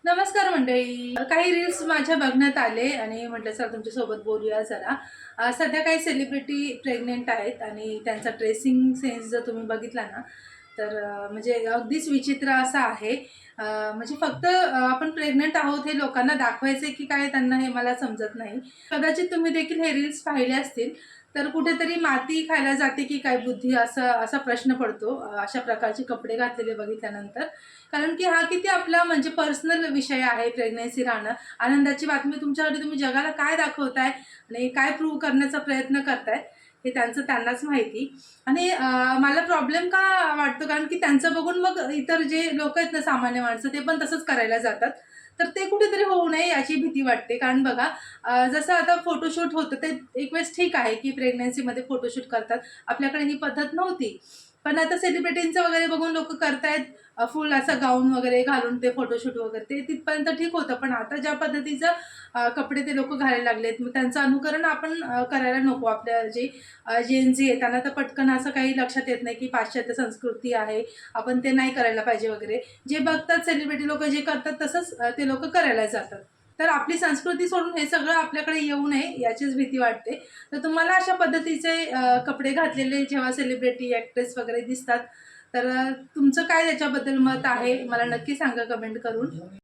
नमस्कार मंडळी. काही रील्स माझ्या बघण्यात आले आणि म्हटलं चला तुमच्यासोबत बोलूया जरा. सध्या काही सेलिब्रिटी प्रेग्नेंट आहेत आणि त्यांचा ड्रेसिंग सेन्स जर तुम्ही बघितला ना, तर म्हणजे अगदीच विचित्र असा आहे. म्हणजे फक्त आपण प्रेग्नंट आहोत हे लोकांना दाखवायचं की काय त्यांना हे मला समजत नाही. कदाचित तुम्ही देखील हे रील्स पाहिले असतील. तर कुठेतरी माती खायला जाते की काय बुद्धी असा असा प्रश्न पडतो अशा प्रकारचे कपडे घातलेले बघितल्यानंतर. कारण की हा किती आपला म्हणजे पर्सनल विषय आहे प्रेग्नन्सी राहणं. आनंदाची बातमी तुमच्यासाठी तुम्ही जगाला काय दाखवताय आणि काय प्रूव्ह करण्याचा प्रयत्न करताय, हे त्यांचं त्यांनाच माहिती. आणि मला प्रॉब्लेम का वाटतो कारण की त्यांचं बघून मग इतर जे लोकं आहेत ना, सामान्य माणसं, ते पण तसंच करायला जातात. तर ते कुठेतरी होऊ नये याची भीती वाटते. कारण बघा, जसं आता फोटोशूट होतं ते एक वेळेस ठीक आहे की प्रेग्नन्सीमध्ये फोटोशूट करतात. आपल्याकडे ही पद्धत नव्हती. पण आता सेलिब्रिटींचं वगैरे बघून लोकं करतायत. फुल असा गाऊन वगैरे घालून ते फोटोशूट वगैरे ते तिथपर्यंत ठीक होतं. पण आता ज्या पद्धतीचं कपडे ते लोकं घालायला लागलेत, मग त्यांचं अनुकरण आपण करायला नको. आपल्या जे जेन झी आहे त्यांना तर पटकन असं काही लक्षात येत नाही, की पाश्चात्य संस्कृती आहे, आपण ते नाही करायला पाहिजे वगैरे. जे बघतात सेलिब्रिटी लोकं जे करतात तसंच ते लोकं करायला जातात. तर आपली संस्कृती सोडून हे सगळं आपल्याकडे येऊ नये याचीच भीती वाटते. तर तुम्हाला अशा पद्धतीचे कपडे घातलेले जेव्हा सेलिब्रिटी, ॲक्ट्रेस वगैरे दिसतात, तर तुमचं काय त्याच्याबद्दल मत आहे? मला नक्की सांगा कमेंट करून.